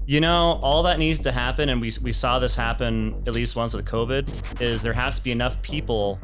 You know, all that needs to happen, and we saw this happen at least once with COVID, is there has to be enough people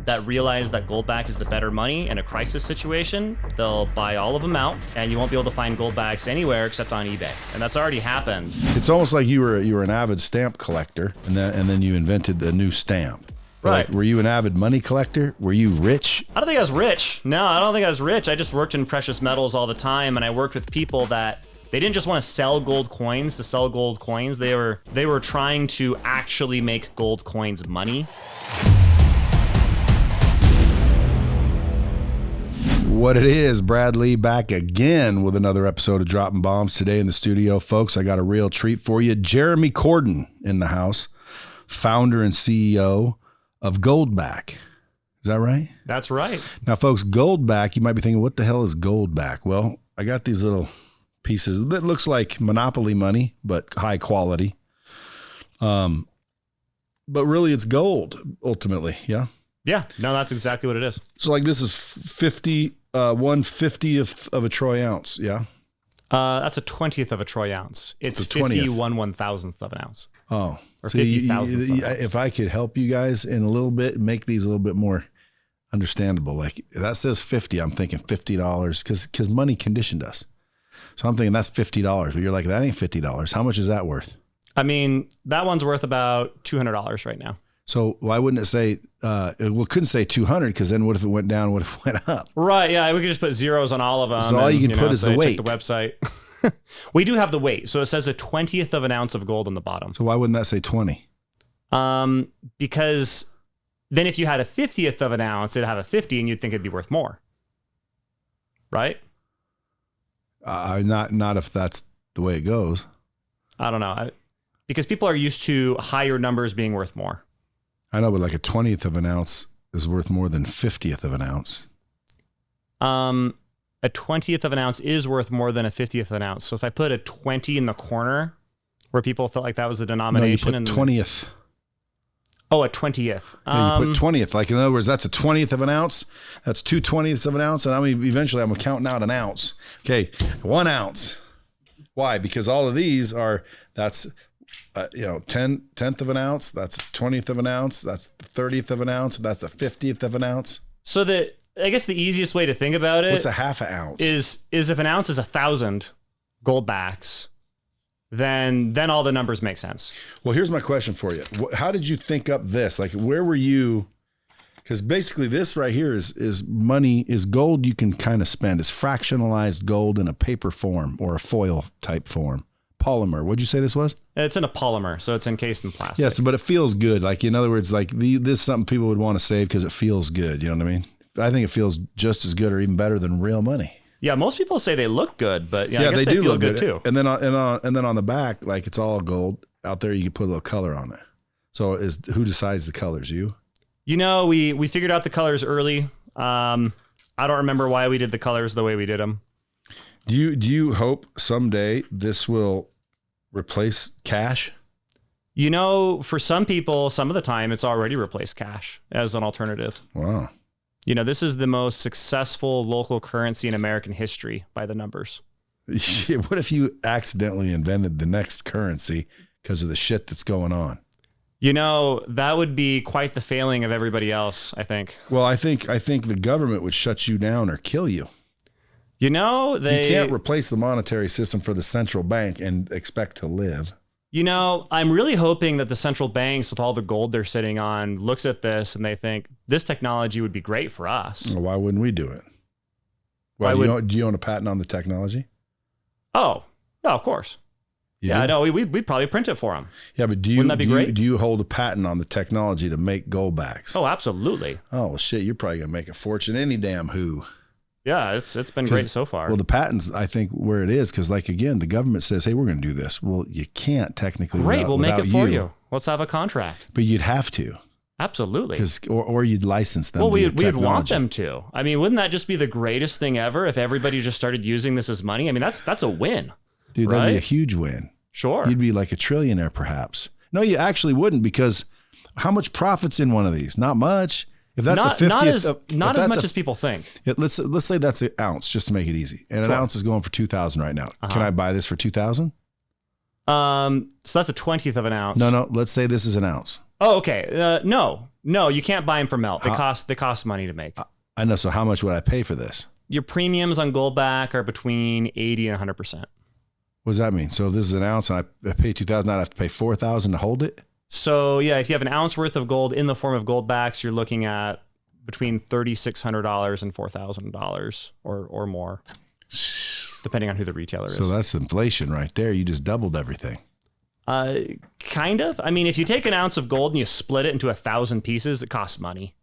that realize that Goldback is the better money in a crisis situation. They'll buy all of them out, and you won't be able to find Goldbacks anywhere except on eBay. And that's already happened. It's almost like you were an avid stamp collector, and then you invented the new stamp. Right. Like, were you an avid money collector? Were you rich? I don't think I was rich. No, I don't think I was rich. I just worked in precious metals all the time, and I worked with people that they didn't just want to sell gold coins to sell gold coins. They were trying to actually make gold coins money. What it is, Bradley back again with another episode of Dropping Bombs. Today in the studio, folks, I got a real treat for you. Jeremy Cordon in the house, founder and CEO of Goldback. Is that right? That's right. Now, folks, Goldback, you might be thinking, what the hell is Goldback? Well, I got these little pieces that looks like Monopoly money, but high quality. But really it's gold ultimately. Yeah. Yeah. No, that's exactly what it is. So like this is 1/50 of a troy ounce. Yeah. That's a 20th of a troy ounce. It's 51/1000th of an ounce. Oh, or 50,000th. If I could help you guys in a little bit, make these a little bit more understandable. Like that says 50, I'm thinking $50 because money conditioned us. So I'm thinking that's $50, but you're like, that ain't $50. How much is that worth? I mean, that one's worth about $200 right now. So why wouldn't it say, it couldn't say 200 because then what if it went down? What if it went up? Right. Yeah. We could just put zeros on all of them. So all you can put is the weight. Check the website. We do have the weight. So it says a 20th of an ounce of gold on the bottom. So why wouldn't that say 20? Because then if you had a 50th of an ounce, it'd have a 50 and you'd think it'd be worth more. Right? Not if that's the way it goes. I don't know. Because people are used to higher numbers being worth more. I know, but like a 20th of an ounce is worth more than 50th of an ounce. A 20th of an ounce is worth more than a 50th of an ounce. So if I put a 20 in the corner where people felt like that was the denomination. No, you put 20th. Oh, a 20th. Yeah, you put 20th. Like in other words, that's a 20th of an ounce. That's 2/20ths of an ounce. And I mean, eventually I'm counting out an ounce. Okay. 1 ounce. Why? Because all of these are, that's, 10th of an ounce. That's 20th of an ounce. That's 30th of an ounce. That's a 50th of an ounce. So I guess the easiest way to think about it. What's a half an ounce? Is if an ounce is 1,000 Goldbacks, then all the numbers make sense. Well, here's my question for you. How did you think up this? Like, where were you? Because basically this right here is money, is gold you can kind of spend. It's fractionalized gold in a paper form or a foil type form. Polymer. What'd you say this was? It's in a polymer, so it's encased in plastic. Yes, but it feels good. Like, in other words, like this is something people would want to save because it feels good. You know what I mean? I think it feels just as good or even better than real money. Yeah, most people say they look good, but I guess they do feel good too. And then on the back, like it's all gold. Out there, you can put a little color on it. So who decides the colors? You? You know, we figured out the colors early. I don't remember why we did the colors the way we did them. Do you hope someday this will replace cash? You know, for some people, some of the time, it's already replaced cash as an alternative. Wow. You know, this is the most successful local currency in American history by the numbers. What if you accidentally invented the next currency because of the shit that's going on? You know, that would be quite the failing of everybody else, I think. Well, I think the government would shut you down or kill you. You know, you can't replace the monetary system for the central bank and expect to live. You know, I'm really hoping that the central banks with all the gold they're sitting on looks at this and they think this technology would be great for us. Well, why wouldn't we do it? Do you own a patent on the technology? Oh, yeah, of course. I know. We'd probably print it for them. Yeah, but wouldn't that be great? Do you hold a patent on the technology to make Goldbacks? Oh, absolutely. Oh, well, shit, you're probably going to make a fortune any damn who. Yeah, it's been great so far. Well, the patents, I think, where it is, because like, again, the government says, hey, we're going to do this. Well, you can't technically. Great, we'll make it for you. Let's have a contract. But you'd have to. Absolutely. Or you'd license them. Well, we'd want them to. I mean, wouldn't that just be the greatest thing ever if everybody just started using this as money? I mean, that's a win. Dude, that'd be a huge win. Sure. You'd be like a trillionaire, perhaps. No, you actually wouldn't, because how much profit's in one of these? Not much. If that's a 50th, not as much as people think. Let's say that's an ounce, just to make it easy, and an ounce is going for $2,000 right now. Can I buy this for $2,000? So that's a 20th of an ounce. No. Let's say this is an ounce. Oh, okay. No, you can't buy them for melt. They cost money to make. I know. So how much would I pay for this? Your premiums on Goldback are between 80 and 100%. What does that mean? So if this is an ounce and I pay $2,000, I have to pay $4,000 to hold it? So yeah, if you have an ounce worth of gold in the form of Goldbacks, you're looking at between $3,600 and $4,000 or more, depending on who the retailer is. So that's inflation right there. You just doubled everything. Kind of. I mean, if you take an ounce of gold and you split it into 1,000 pieces, it costs money,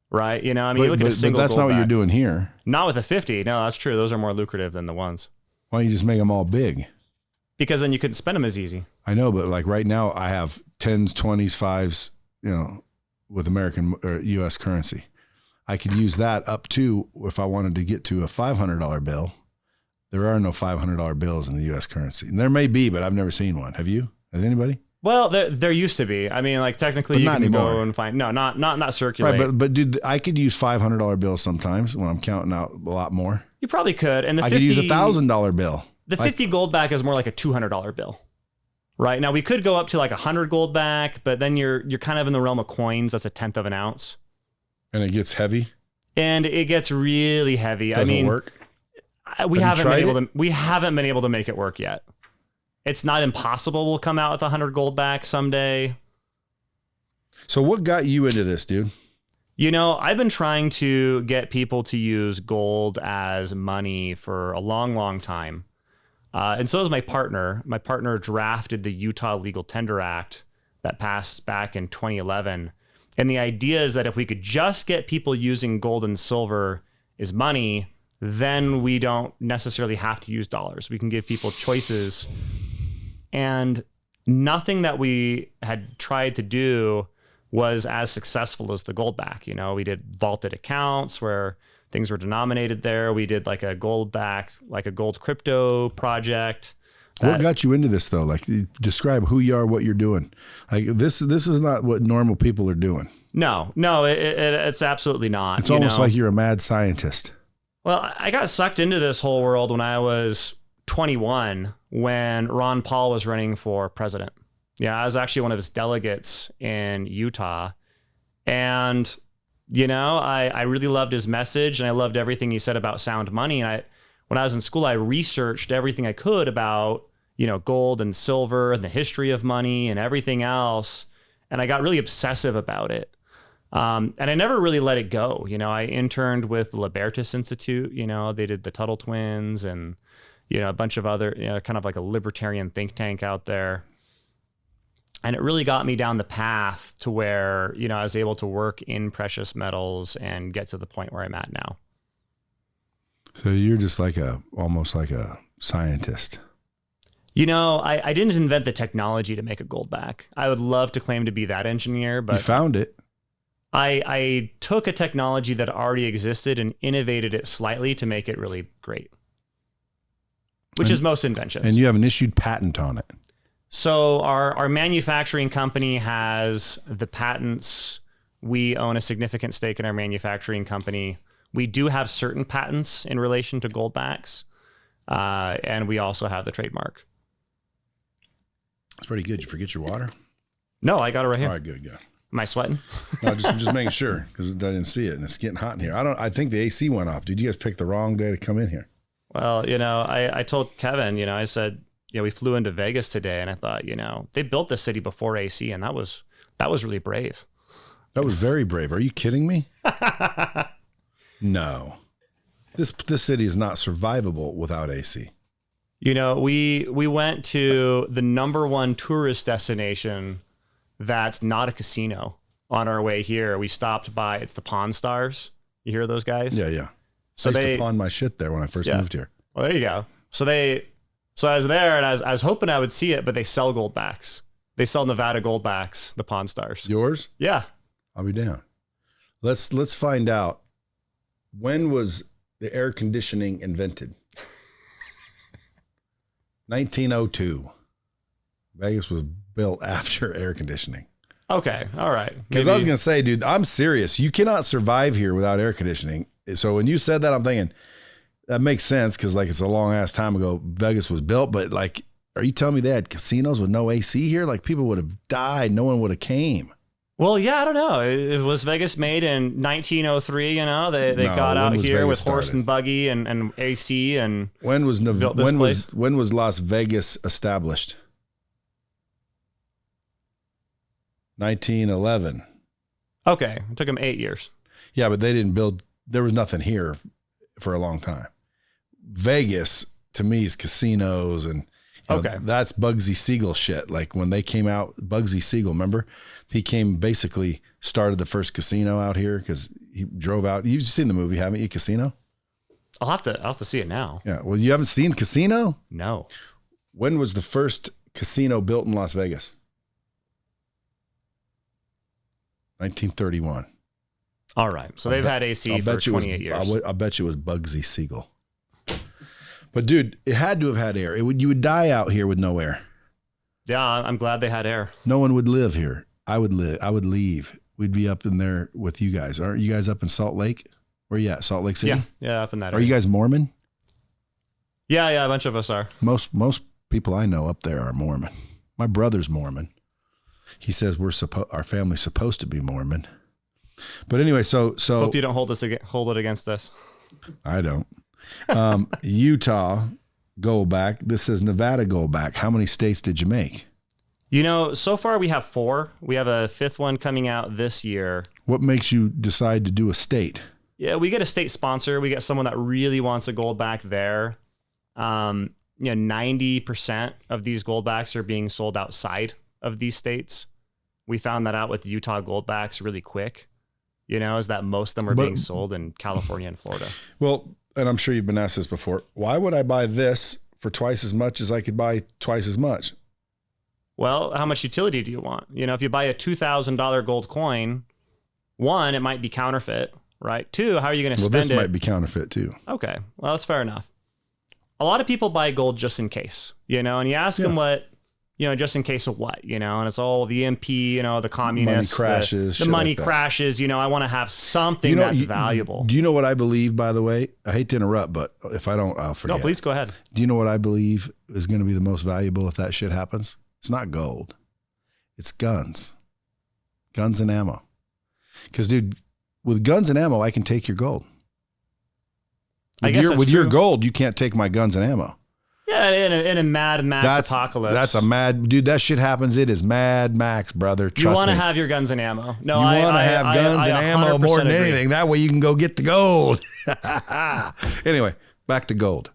right? You know, I mean, you look at a single but that's not what Goldback. you're doing here. Not with a 50. No, that's true. Those are more lucrative than the ones. Why don't you just make them all big? Because then you couldn't spend them as easy. I know, but like right now I have 10s, 20s, 5s, you know, with American or U.S. currency. I could use that up to, if I wanted to get to a $500 bill. There are no $500 bills in the U.S. currency. And there may be, but I've never seen one. Have you? Has anybody? Well, there used to be. I mean, like technically But you not can anymore. go and find, no, not circulate. Right, but dude, I could use $500 bills sometimes when I'm counting out a lot more. You probably could. And the I 50, could use $1,000 bill. The 50 Goldback is more like a $200 bill. Right? Now we could go up to like 100 Goldback, but then you're kind of in the realm of coins. That's a 1/10 of an ounce. And it gets heavy. And it gets really heavy. Doesn't work. We haven't been able to make it work yet. It's not impossible. We'll come out with 100 Goldback someday. So what got you into this, dude? You know, I've been trying to get people to use gold as money for a long, long time. And so is my partner. My partner drafted the Utah Legal Tender Act that passed back in 2011. And the idea is that if we could just get people using gold and silver as money, then we don't necessarily have to use dollars. We can give people choices. And nothing that we had tried to do was as successful as the Goldback. You know, we did vaulted accounts where things were denominated there. We did like a Goldback, like a gold crypto project. What got you into this though? Like, describe who you are, what you're doing. Like this is not what normal people are doing. No, it's absolutely not. It's almost like you're a mad scientist. Well, I got sucked into this whole world when I was 21, when Ron Paul was running for president. Yeah, I was actually one of his delegates in Utah. And, you know, I really loved his message and I loved everything he said about sound money. And when I was in school, I researched everything I could about, you know, gold and silver and the history of money and everything else. And I got really obsessive about it. And I never really let it go. You know, I interned with the Libertas Institute. You know, they did the Tuttle Twins and, you know, a bunch of other, you know, kind of like a libertarian think tank out there. And it really got me down the path to where, you know, I was able to work in precious metals and get to the point where I'm at now. So you're just like almost like a scientist. You know, I didn't invent the technology to make a Goldback. I would love to claim to be that engineer, but you found it. I took a technology that already existed and innovated it slightly to make it really great, which is most inventions. And you have an issued patent on it. So our manufacturing company has the patents. We own a significant stake in our manufacturing company. We do have certain patents in relation to Goldbacks, and we also have the trademark. That's pretty good. You forget your water? No, I got it right here. All right, good. Am I sweating? No, just making sure because I didn't see it and it's getting hot in here. I think the AC went off. Dude, you guys picked the wrong day to come in here. Well, you know, I told Kevin, you know, I said, you know, we flew into Vegas today and I thought, you know, they built the city before AC and that was really brave. That was very brave. Are you kidding me? No. This city is not survivable without AC. You know, we went to the #1 tourist destination that's not a casino on our way here. We stopped by, it's the Pawn Stars. You hear those guys? Yeah. So I used to pawn my shit there when I first moved here. Well, there you go. So I was there and I was hoping I would see it, but they sell Goldbacks. They sell Nevada Goldbacks, the Pawn Stars. Yours? Yeah. I'll be down. Let's find out, when was the air conditioning invented? 1902. Vegas was built after air conditioning. Okay. All right. Because I was going to say, dude, I'm serious. You cannot survive here without air conditioning. So when you said that, I'm thinking that makes sense because like it's a long ass time ago Vegas was built, but like are you telling me they had casinos with no AC here? Like people would have died. No one would have came. Well, yeah, I don't know. It was Vegas made in 1903. You know, they got out here Vegas with horse started? and buggy and AC and When was built this place. when was Las Vegas established? 1911. Okay, it took them 8 years. Yeah, but they didn't build. There was nothing here for a long time. Vegas to me is casinos and Okay. that's Bugsy Siegel shit. Like when they came out, Bugsy Siegel, remember? He basically started the first casino out here because he drove out. You've seen the movie, haven't you? Casino? I'll have to see it now. Yeah. Well, you haven't seen Casino? No. When was the first casino built in Las Vegas? 1931. All right. So they've had AC for 28 years. I bet you it was Bugsy Siegel. But dude, it had to have had air. You would die out here with no air. Yeah, I'm glad they had air. No one would live here. I would leave. We'd be up in there with you guys. Aren't you guys up in Salt Lake? Where you at? Salt Lake City? Yeah, up in that Are area. you guys Mormon? Yeah, a bunch of us are. Most people I know up there are Mormon. My brother's Mormon. He says our family's supposed to be Mormon. But anyway, so Hope you don't hold it against us. I don't. Utah Goldback. This says Nevada Goldback. How many states did you make? You know, so far we have 4. We have a 5th one coming out this year. What makes you decide to do a state? Yeah, we get a state sponsor. We get someone that really wants a Goldback there. 90% of these Goldbacks are being sold outside of these states. We found that out with Utah Goldbacks really quick. Is that most of them are being sold in California and Florida. Well, and I'm sure you've been asked this before. Why would I buy this for twice as much as I could buy twice as much? Well, how much utility do you want? If you buy a $2,000 gold coin, 1, it might be counterfeit, right? 2, how are you going to spend it? Well, this might be counterfeit too. Okay, well, that's fair enough. A lot of people buy gold just in case, and you ask them what, just in case of what, and it's all the EMP, the communists, money crashes, the money crashes, I want to have something that's valuable. Do you know what I believe, by the way? I hate to interrupt, but if I don't, I'll forget. No, please go ahead. Do you know what I believe is going to be the most valuable if that shit happens? It's not gold. It's guns. Guns and ammo. Because, dude, with guns and ammo, I can take your gold. With your gold, you can't take my guns and ammo. Yeah, in a Mad Max apocalypse. That's a dude, that shit happens. It is Mad Max, brother. Trust me. You want to have your guns and ammo. No, you want to have guns and ammo more than anything. That way you can go get the gold. Anyway, back to gold.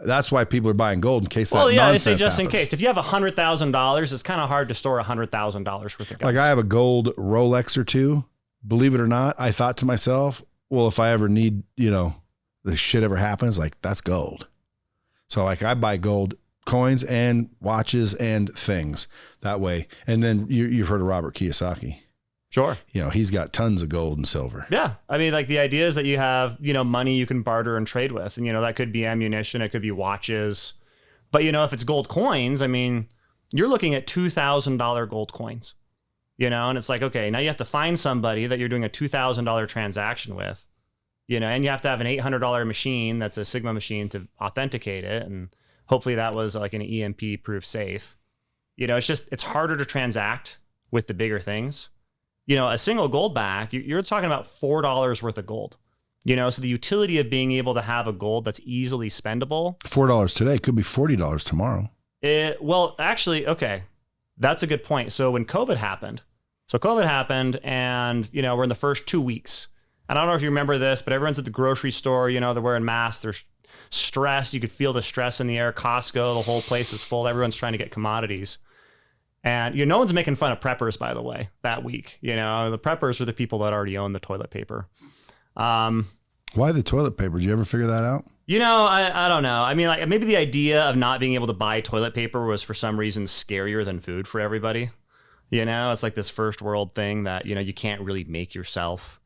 That's why people are buying gold in case that nonsense I say just happens. in case. If you have $100,000, it's kind of hard to store $100,000 worth of guns. Like I have a gold Rolex or two. Believe it or not, I thought to myself, well, if I ever need, the shit ever happens, like that's gold. So like I buy gold coins and watches and things that way. And then you've heard of Robert Kiyosaki. Sure. He's got tons of gold and silver. Yeah. I mean, like the idea is that you have, money you can barter and trade with. And, that could be ammunition. It could be watches. But, if it's gold coins, I mean, you're looking at $2,000 gold coins, and it's like, okay, now you have to find somebody that you're doing a $2,000 transaction with, and you have to have an $800 machine that's a Sigma machine to authenticate it. And hopefully that was like an EMP proof safe. It's harder to transact with the bigger things. A single Goldback, you're talking about $4 worth of gold. So the utility of being able to have a gold that's easily spendable. $4 today could be $40 tomorrow. Well, actually, okay, that's a good point. So when COVID happened, and, we're in the first 2 weeks. And I don't know if you remember this, but everyone's at the grocery store, they're wearing masks, they're stressed. You could feel the stress in the air. Costco, the whole place is full. Everyone's trying to get commodities. And no one's making fun of preppers, by the way, that week. The preppers are the people that already own the toilet paper. Why the toilet paper? Did you ever figure that out? I don't know. I mean, like maybe the idea of not being able to buy toilet paper was for some reason scarier than food for everybody. It's like this first world thing that, you can't really make yourself.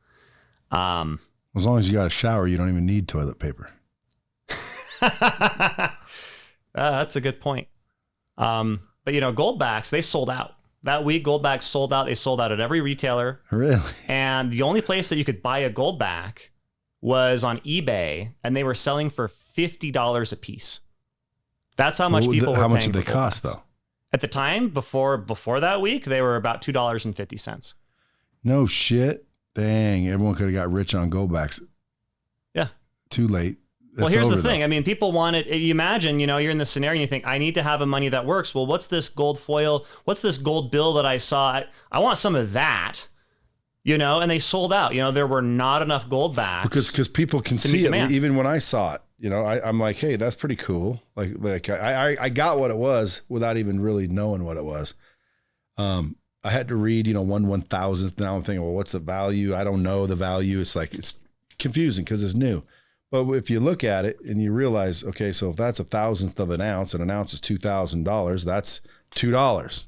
As long as you got a shower, you don't even need toilet paper. That's a good point. But Goldbacks, they sold out. That week, Goldbacks sold out. They sold out at every retailer. Really? And the only place that you could buy a Goldback was on eBay, and they were selling for $50 a piece. That's how much people were How much paying did they for cost, Goldbacks. though? At the time, before that week, they were about $2.50. No shit. Dang, everyone could have got rich on Goldbacks. Yeah. Too late. Well, here's the thing. I mean, people want it. You imagine, you're in this scenario and you think, I need to have a money that works. Well, what's this gold foil? What's this gold bill that I saw? I want some of that, and they sold out. There were not enough Goldbacks. Because people can see it. Even when I saw it, I'm like, hey, that's pretty cool. Like I got what it was without even really knowing what it was. I had to read, 1/1000th. Now I'm thinking, well, what's the value? I don't know the value. It's confusing because it's new. But if you look at it and you realize, okay, so if that's 1,000th of an ounce and an ounce is $2,000, that's $2.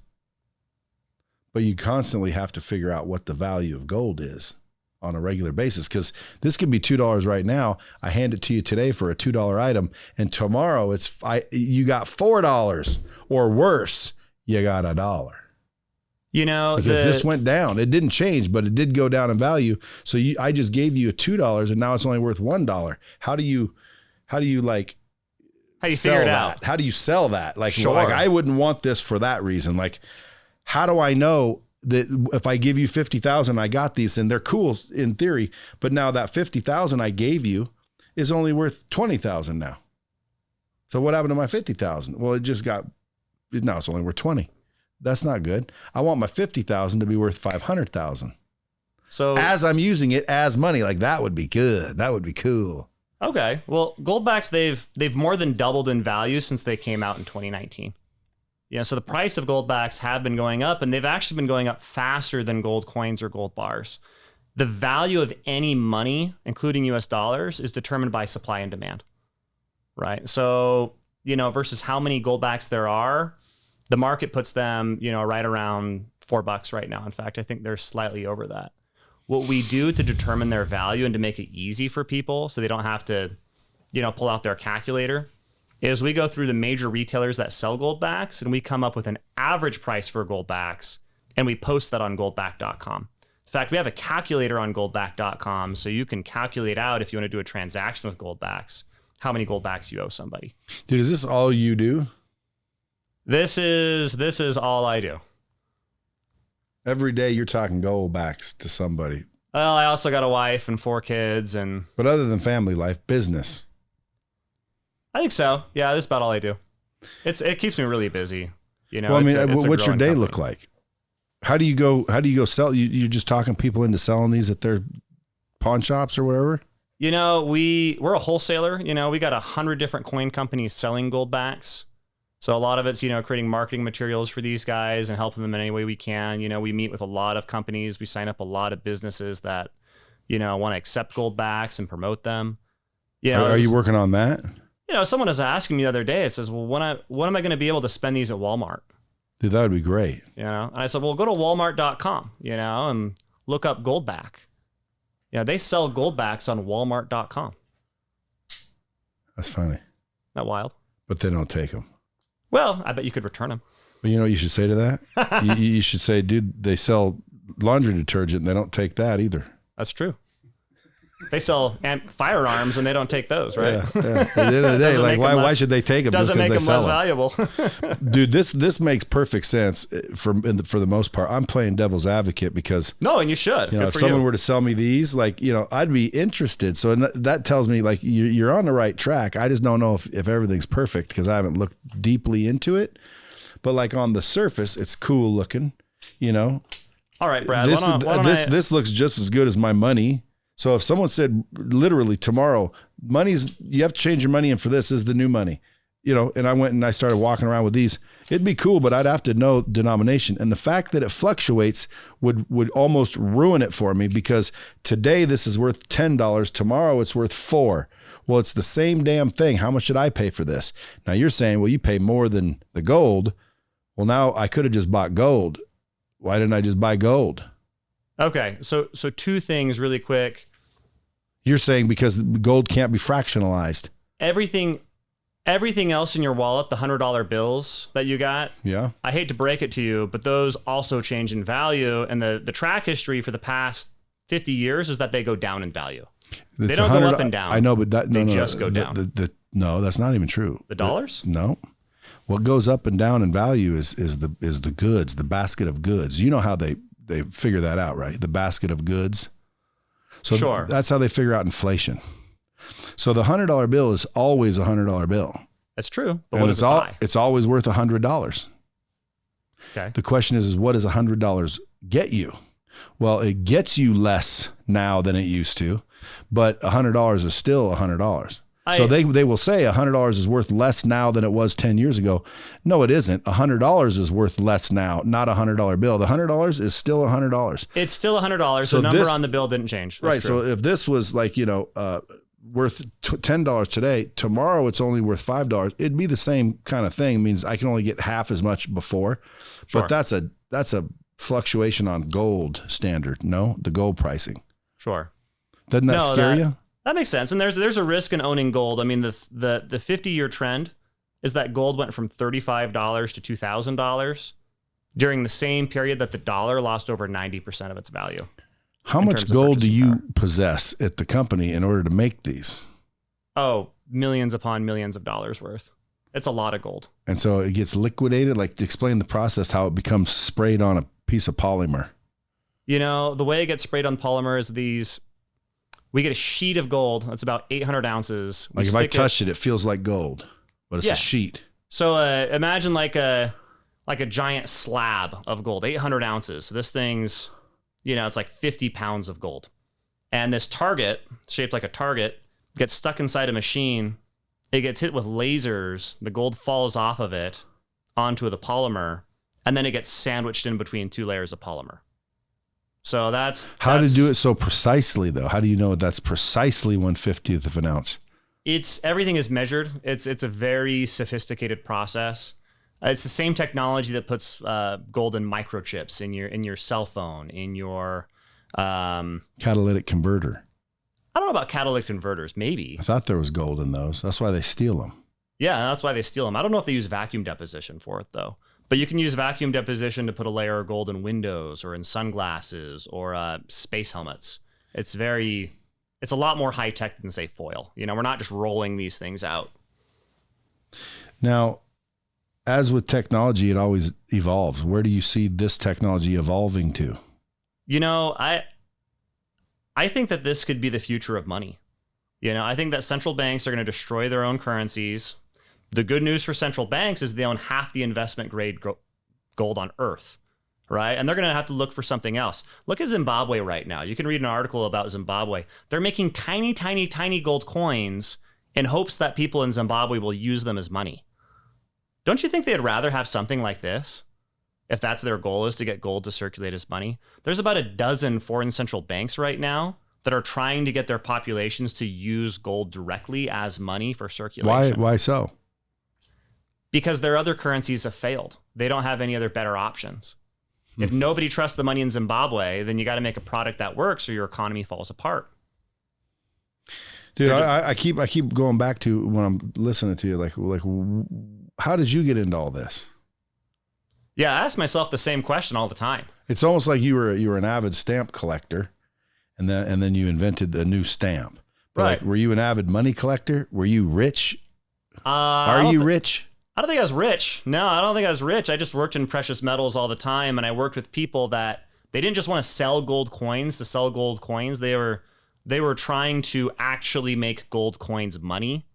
But you constantly have to figure out what the value of gold is on a regular basis, because this could be $2 right now. I hand it to you today for a $2 item, and tomorrow you got $4, or worse, you got $1. Because this went down. It didn't change, but it did go down in value. So I just gave you a $2 and now it's only worth $1. How do you figure it out? How do you sell that? Sure. I wouldn't want this for that reason. How do I know that if I give you 50,000, I got these and they're cool in theory, but now that 50,000 I gave you is only worth 20,000 now. So what happened to my 50,000? Well, now it's only worth 20. That's not good. I want my 50,000 to be worth 500,000. So as I'm using it as money, that would be good. That would be cool. Okay. Well, Goldbacks, they've more than doubled in value since they came out in 2019. So the price of Goldbacks have been going up, and they've actually been going up faster than gold coins or gold bars. The value of any money, including US dollars, is determined by supply and demand, right? So, versus how many Goldbacks there are, the market puts them, right around $4 right now. In fact, I think they're slightly over that. What we do to determine their value and to make it easy for people so they don't have to, pull out their calculator is we go through the major retailers that sell Goldbacks and we come up with an average price for Goldbacks and we post that on Goldback.com. In fact, we have a calculator on Goldback.com so you can calculate out if you want to do a transaction with Goldbacks, how many Goldbacks you owe somebody. Dude, is this all you do? This is all I do. Every day you're talking Goldbacks to somebody. Well, I also got a wife and 4 kids, but other than family life, business. I think so. Yeah, that's about all I do. It keeps me really busy. Well, what's your day look like? How do you go sell? You're just talking people into selling these at their pawn shops or whatever? We're a wholesaler. We got 100 different coin companies selling Goldbacks. So a lot of it's, creating marketing materials for these guys and helping them in any way we can. We meet with a lot of companies. We sign up a lot of businesses that, want to accept Goldbacks and promote them. Are you working on that? Someone was asking me the other day, it says, well, when am I going to be able to spend these at Walmart? Dude, that would be great. And I said, well, go to walmart.com, and look up Goldback. They sell Goldbacks on walmart.com. That's funny. Isn't that wild? But they don't take them. Well, I bet you could return them. But you know what you should say to that? you should say, dude, they sell laundry detergent and they don't take that either. That's true. They sell firearms and they don't take those, right? Yeah. At the end of the day, why should they take them? Doesn't make them less valuable. Dude, this makes perfect sense for the most part. I'm playing devil's advocate because no, and you should. If someone were to sell me these, I'd be interested. So that tells me you're on the right track. I just don't know if everything's perfect because I haven't looked deeply into it. But on the surface, it's cool looking. All right, Brad. This looks just as good as my money. So if someone said literally tomorrow, you have to change your money in for this is the new money, and I went and I started walking around with these, it'd be cool, but I'd have to know denomination. And the fact that it fluctuates would almost ruin it for me because today this is worth $10. Tomorrow it's worth $4. Well, it's the same damn thing. How much should I pay for this? Now you're saying, well, you pay more than the gold. Well, now I could have just bought gold. Why didn't I just buy gold? Okay. So 2 things really quick. You're saying because gold can't be fractionalized. Everything else in your wallet, the $100 bills that you got. Yeah. I hate to break it to you, but those also change in value. And the track history for the past 50 years is that they go down in value. They don't go up and down. I know, but they just go down. No, that's not even true. The dollars? No. What goes up and down in value is the goods, the basket of goods. You know how they figure that out, right? The basket of goods. So sure. That's how they figure out inflation. So the $100 bill is always a $100 bill. That's true. But And what does it buy? it's always worth $100. Okay. The question is what does $100 get you? Well, it gets you less now than it used to, but $100 is still $100. So they will say $100 is worth less now than it was 10 years ago. No, it isn't. $100 is worth less now, not a $100 bill. The $100 is still $100. It's still $100. So the number this- on the bill didn't change. That's Right. true. So if this was like, worth $10 today, tomorrow it's only worth $5. It'd be the same kind of thing. It means I can only get half as much before, Sure. but that's a fluctuation on gold standard. No, the gold pricing. Sure. Doesn't that No, scare you? That makes sense. And there's a risk in owning gold. I mean, the 50-year trend is that gold went from $35 to $2,000 during the same period that the dollar lost over 90% of its value. How in much terms of gold do purchasing you power. possess at the company in order to make these? Oh, millions upon millions of dollars worth. It's a lot of gold. And so it gets liquidated. Like, to explain the process, how it becomes sprayed on a piece of polymer. The way it gets sprayed on polymer is we get a sheet of gold. That's about 800 ounces. We Like if I stick touched it feels like gold, but it's Yeah. a sheet. So imagine like a giant slab of gold, 800 ounces. So this thing's, it's like 50 pounds of gold. And this target, shaped like a target, gets stuck inside a machine. It gets hit with lasers. The gold falls off of it onto the polymer, and then it gets sandwiched in between two layers of polymer. So that's How to do it so precisely, though? How do you know that's precisely 1/50th of an ounce? Everything is measured. It's a very sophisticated process. It's the same technology that puts gold in microchips in your cell phone, in your Catalytic converter. I don't know about catalytic converters. Maybe. I thought there was gold in those. That's why they steal them. Yeah, that's why they steal them. I don't know if they use vacuum deposition for it though. But you can use vacuum deposition to put a layer of gold in windows or in sunglasses or space helmets. It's a lot more high tech than say foil. We're not just rolling these things out. Now, as with technology, it always evolves. Where do you see this technology evolving to? I think that this could be the future of money. I think that central banks are going to destroy their own currencies. The good news for central banks is they own half the investment grade gold on earth, right? And they're going to have to look for something else. Look at Zimbabwe right now. You can read an article about Zimbabwe. They're making tiny, tiny, tiny gold coins in hopes that people in Zimbabwe will use them as money. Don't you think they'd rather have something like this? If that's their goal, is to get gold to circulate as money. There's about a dozen foreign central banks right now that are trying to get their populations to use gold directly as money for circulation. Why so? Because their other currencies have failed. They don't have any other better options. If nobody trusts the money in Zimbabwe, then you got to make a product that works or your economy falls apart. Dude, I keep going back to when I'm listening to you, like, how did you get into all this? Yeah, I ask myself the same question all the time. It's almost like you were an avid stamp collector, and then you invented a new stamp. But Right. like, were you an avid money collector? Were you rich? Are you rich? I don't think I was rich. No, I don't think I was rich. I just worked in precious metals all the time, and I worked with people that they didn't just want to sell gold coins to sell gold coins. They were trying to actually make gold coins money,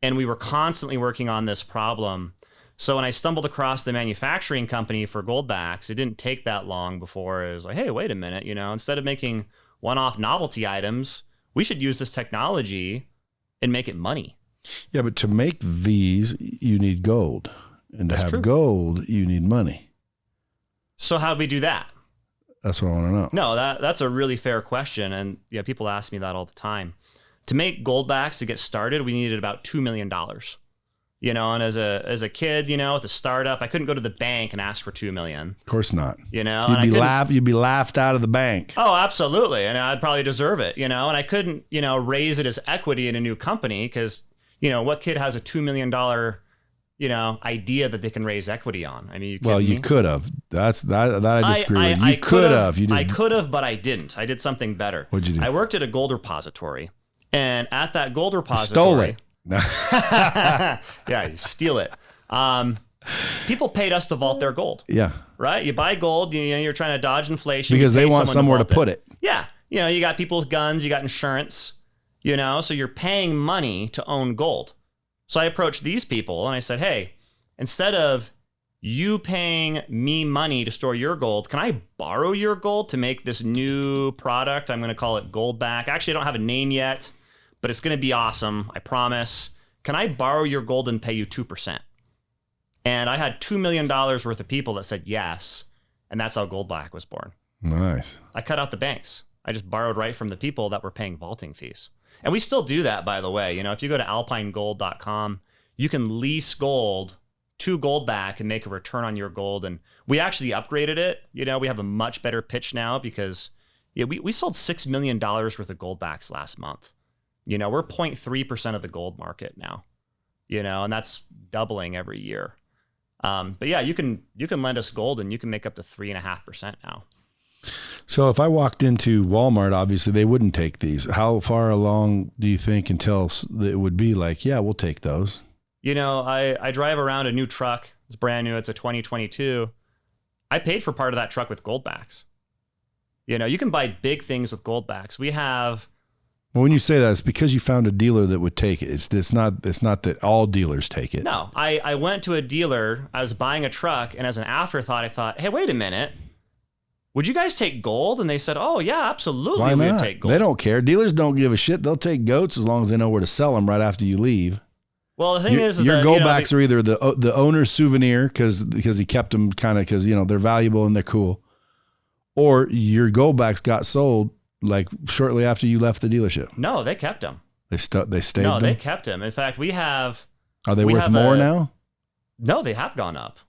and we were constantly working on this problem. So when I stumbled across the manufacturing company for Goldbacks, it didn't take that long before it was like, hey, wait a minute, instead of making one-off novelty items, we should use this technology and make it money. Yeah, but to make these, you need gold. And to That's have true. gold, you need money. So how'd we do that? That's what I want to know. No, that's a really fair question. And yeah, people ask me that all the time. To make Goldbacks to get started, we needed about $2 million. And as a kid, with a startup, I couldn't go to the bank and ask for $2 million. Of course not. You'd You'd be laughed out of the bank. Oh, absolutely. And I'd probably deserve it, and I couldn't, raise it as equity in a new company because, what kid has a $2 million, idea that they can raise equity on? I mean, You could have. That I disagree with. You could have. I could have, but I didn't. I did something better. What'd you do? I worked at a gold repository, and at that gold repository, Stole it. No. yeah, you steal it. People paid us to vault their gold. Yeah. Right? You buy gold, you're trying to dodge inflation. Because they want somewhere to put it. Yeah. You got people with guns, you got insurance, so you're paying money to own gold. So I approached these people and I said, hey, instead of you paying me money to store your gold, can I borrow your gold to make this new product? I'm going to call it Goldback. Actually, I don't have a name yet, but it's going to be awesome. I promise. Can I borrow your gold and pay you 2%? And I had $2 million worth of people that said yes. And that's how Goldback was born. Nice. I cut out the banks. I just borrowed right from the people that were paying vaulting fees. And we still do that, by the way. If you go to alpinegold.com, you can lease gold to Goldback and make a return on your gold. And we actually upgraded it. We have a much better pitch now because we sold $6 million worth of Goldbacks last month. We're 0.3% of the gold market now, and that's doubling every year. But yeah, you can lend us gold and you can make up to 3.5% now. So if I walked into Walmart, obviously they wouldn't take these. How far along do you think until it would be like, yeah, we'll take those? I drive around a new truck. It's brand new. It's a 2022. I paid for part of that truck with Goldbacks. You can buy big things with Goldbacks. We have. Well, when you say that, it's because you found a dealer that would take it. It's not that all dealers take it. No, I went to a dealer. I was buying a truck, and as an afterthought, I thought, hey, wait a minute. Would you guys take gold? And they said, oh, yeah, absolutely. Why not? We'd take gold. They don't care. Dealers don't give a shit. They'll take goats as long as they know where to sell them right after you leave. Well, the thing is your Goldbacks are either the owner's souvenir because he kept them kind of because they're valuable and they're cool, or your Goldbacks got sold like shortly after you left the dealership. No, they kept them. They stayed. No, them? they kept them. In fact, we have. Are they worth more now? No, they have gone up.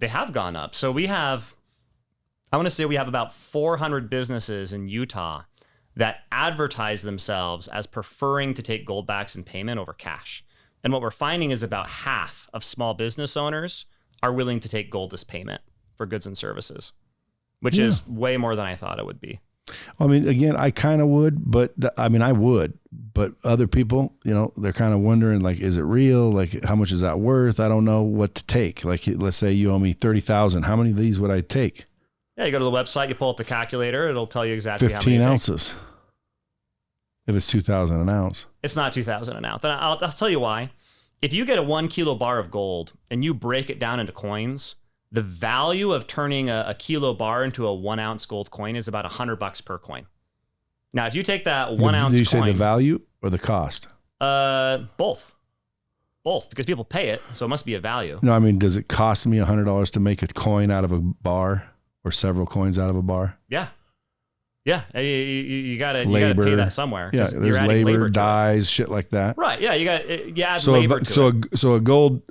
They have gone up. So we have. I want to say we have about 400 businesses in Utah that advertise themselves as preferring to take Goldbacks in payment over cash. And what we're finding is about half of small business owners are willing to take gold as payment for goods and services, which is way more than I thought it would be. I mean, again, I kind of would, but I would, but other people, they're kind of wondering, like, is it real? Like, how much is that worth? I don't know what to take. Like, let's say you owe me 30,000. How many of these would I take? Yeah, you go to the website, you pull up the calculator, it'll tell you exactly 15 how many ounces. If it's 2,000 an ounce. It's not 2,000 an ounce. And I'll tell you why. If you get a 1 kilo bar of gold and you break it down into coins, the value of turning a kilo bar into a 1 ounce gold coin is about $100 per coin. Now, if you take that 1 ounce coin. Do you say the value or the cost? Both, because people pay it, so it must be a value. No, I mean, does it cost me $100 to make a coin out of a bar or several coins out of a bar? Yeah. Yeah, you gotta pay that somewhere. Yeah, there's labor dyes, shit like that. Right. Yeah, you add labor to it. So a gold,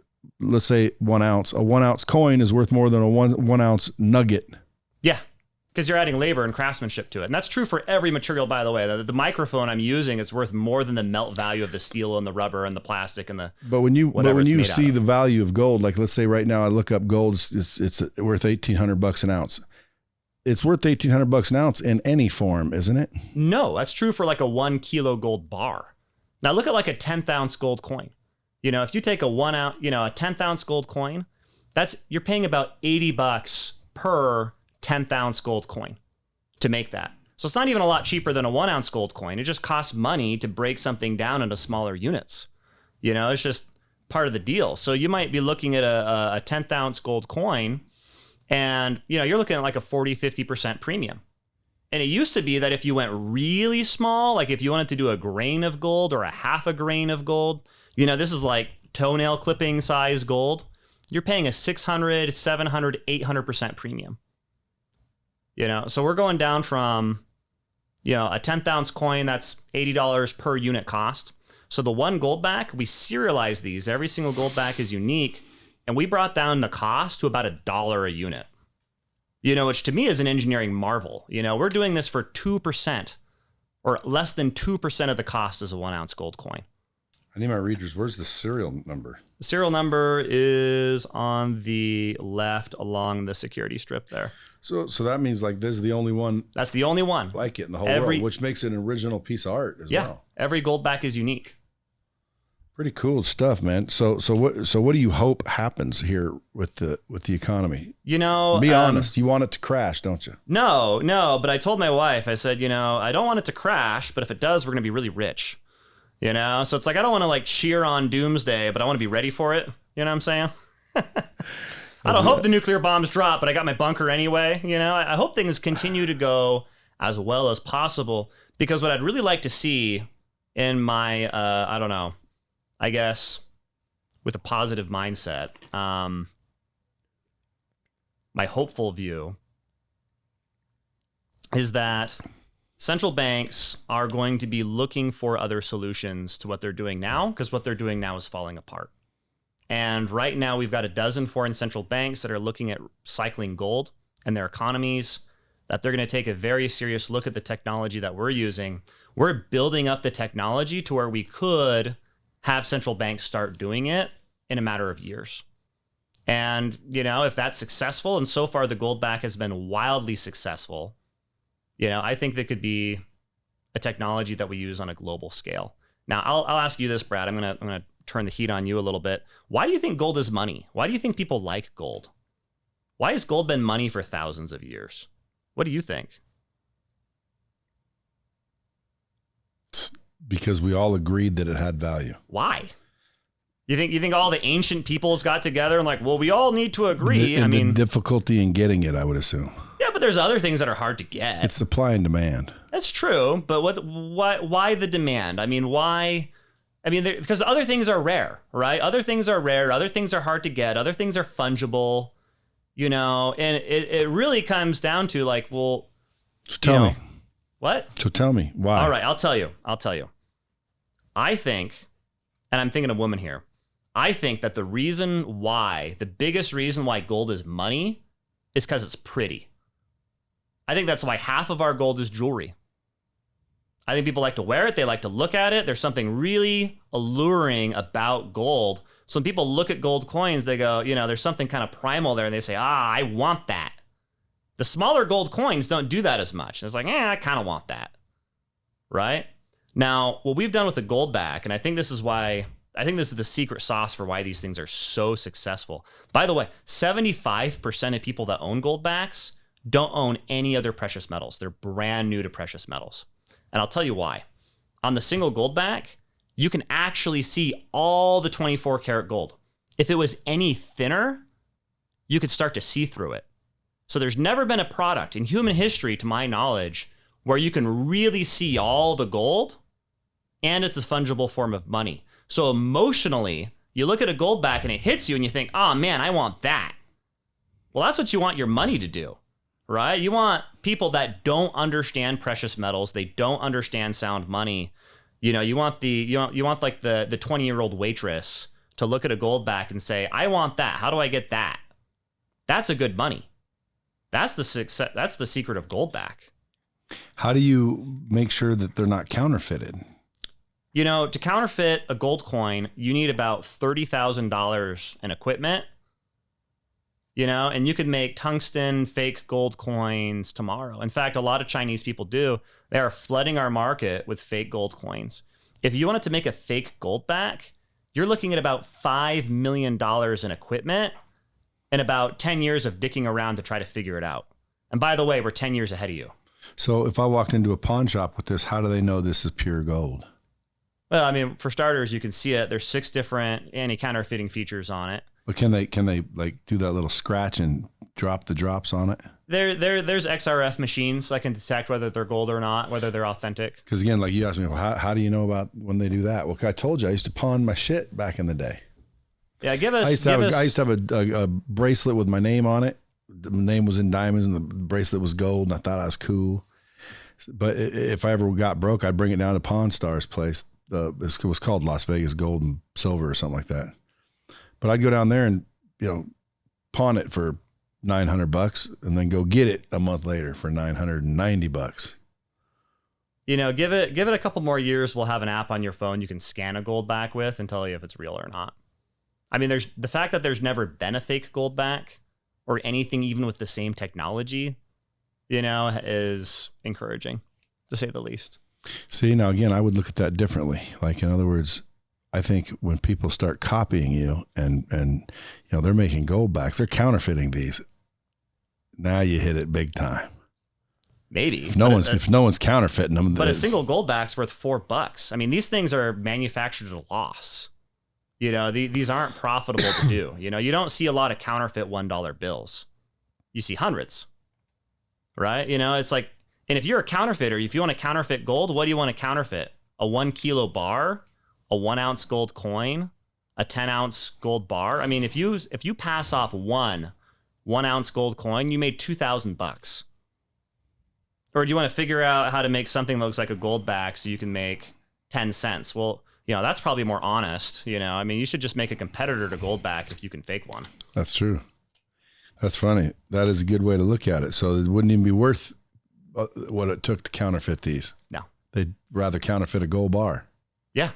let's say 1 ounce, a 1 ounce coin is worth more than a one ounce nugget. Yeah, because you're adding labor and craftsmanship to it, and that's true for every material. By the way, the microphone I'm using is worth more than the melt value of the steel and the rubber and the plastic and the. But when you see the value of gold, like let's say right now I look up gold, it's worth $1,800 an ounce. It's worth $1,800 an ounce in any form, isn't it? No, that's true for like a 1 kilo gold bar. Now look at like a 10th ounce gold coin. If you take a 1 ounce, a 10th ounce gold coin, you're paying about $80 per 10th ounce gold coin to make that. So it's not even a lot cheaper than a 1 ounce gold coin. It just costs money to break something down into smaller units. It's just part of the deal. So you might be looking at a 10th ounce gold coin. And, you're looking at like a 40-50% premium. And it used to be that if you went really small, like if you wanted to do a grain of gold or a half a grain of gold, this is like toenail clipping size gold, you're paying a 600, 700, 800% premium. So we're going down from, a 10th ounce coin, that's $80 per unit cost. So the one Goldback, we serialize these. Every single Goldback is unique. And we brought down the cost to about $1 a unit, which to me is an engineering marvel. We're doing this for 2% or less than 2% of the cost as a 1 ounce gold coin. I need my readers. Where's the serial number? The serial number is on the left along the security strip there. So that means like this is the only one. That's the only one like it in the whole world, which makes it an original piece of art as well. Every Goldback is unique. Pretty cool stuff, man. So what do you hope happens here with the economy? You know, Be honest. You want it to crash, don't you? No. But I told my wife, I said, you know, I don't want it to crash, but if it does, we're going to be really rich. You know, so it's like, I don't want to like cheer on doomsday, but I want to be ready for it. You know what I'm saying? I don't hope the nuclear bombs drop, but I got my bunker anyway. You know, I hope things continue to go as well as possible, because what I'd really like to see in my, I don't know, I guess with a positive mindset, my hopeful view is that central banks are going to be looking for other solutions to what they're doing now, because what they're doing now is falling apart. And right now we've got a dozen foreign central banks that are looking at cycling gold and their economies, that they're going to take a very serious look at the technology that we're using. We're building up the technology to where we could have central banks start doing it in a matter of years. And, you know, if that's successful, and so far the Goldback has been wildly successful, you know, I think that could be a technology that we use on a global scale. Now, I'll ask you this, Brad. I'm gonna turn the heat on you a little bit. Why do you think gold is money? Why do you think people like gold? Why has gold been money for thousands of years? What do you think? Because we all agreed that it had value. Why? You think all the ancient peoples got together and like, well, we all need to agree. The difficulty in getting it, I would assume. Yeah, but there's other things that are hard to get. It's supply and demand. That's true, but why the demand? I mean, why? I mean, because other things are rare, right? Other things are rare. Other things are hard to get. Other things are fungible, you know. And it really comes down to like, well, so tell me what? So tell me why. All right, I'll tell you. I think, and I'm thinking of women here. I think that the biggest reason why gold is money is because it's pretty. I think that's why half of our gold is jewelry. I think people like to wear it. They like to look at it. There's something really alluring about gold. So when people look at gold coins, they go, you know, there's something kind of primal there. And they say, I want that. The smaller gold coins don't do that as much. And it's like, I kind of want that. Right? Now, what we've done with the Goldback, and I think this is the secret sauce for why these things are so successful. By the way, 75% of people that own Goldbacks don't own any other precious metals. They're brand new to precious metals. And I'll tell you why. On the single Goldback, you can actually see all the 24 karat gold. If it was any thinner, you could start to see through it. So there's never been a product in human history, to my knowledge, where you can really see all the gold and it's a fungible form of money. So emotionally, you look at a Goldback and it hits you and you think, oh man, I want that. Well, that's what you want your money to do, right? You want people that don't understand precious metals. They don't understand sound money. You know, you want like the 20-year-old waitress to look at a Goldback and say, I want that. How do I get that? That's a good money. That's the success. That's the secret of Goldback. How do you make sure that they're not counterfeited? You know, to counterfeit a gold coin, you need about $30,000 in equipment. You know, and you could make tungsten fake gold coins tomorrow. In fact, a lot of Chinese people do. They are flooding our market with fake gold coins. If you wanted to make a fake Goldback, you're looking at about $5 million in equipment and about 10 years of dicking around to try to figure it out. And by the way, we're 10 years ahead of you. So if I walked into a pawn shop with this, how do they know this is pure gold? Well, I mean, for starters, you can see it. There's 6 different anti-counterfeiting features on it. But can they like do that little scratch and drop the drops on it? There's XRF machines that can detect whether they're gold or not, whether they're authentic. Because again, like you asked me, well, how do you know about when they do that? Well, I told you I used to pawn my shit back in the day. Yeah, I used to have a bracelet with my name on it. The name was in diamonds and the bracelet was gold, and I thought I was cool. But if I ever got broke, I'd bring it down to Pawn Star's place. It was called Las Vegas Gold and Silver or something like that. But I'd go down there and, you know, pawn it for $900 and then go get it a month later for $990. You know, give it a couple more years. We'll have an app on your phone you can scan a Goldback with and tell you if it's real or not. I mean, there's the fact that there's never been a fake Goldback or anything even with the same technology, you know, is encouraging, to say the least. See, now again, I would look at that differently. Like, in other words, I think when people start copying you and they're making Goldbacks, they're counterfeiting these. Now you hit it big time. Maybe if no one's counterfeiting them. But a single Goldback's worth $4. I mean, these things are manufactured at a loss. These aren't profitable to do. You don't see a lot of counterfeit $1 bills. You see hundreds, right? It's like, and if you're a counterfeiter, if you want to counterfeit gold, what do you want to counterfeit? A 1 kilo bar, a 1 ounce gold coin, a 10 ounce gold bar. I mean, if you pass off one 1 ounce gold coin, you made $2,000. Or do you want to figure out how to make something that looks like a Goldback so you can make 10 cents? Well, that's probably more honest. I mean, you should just make a competitor to Goldback if you can fake one. That's true. That's funny. That is a good way to look at it. So it wouldn't even be worth what it took to counterfeit these. No. They'd rather counterfeit a gold bar. Yeah.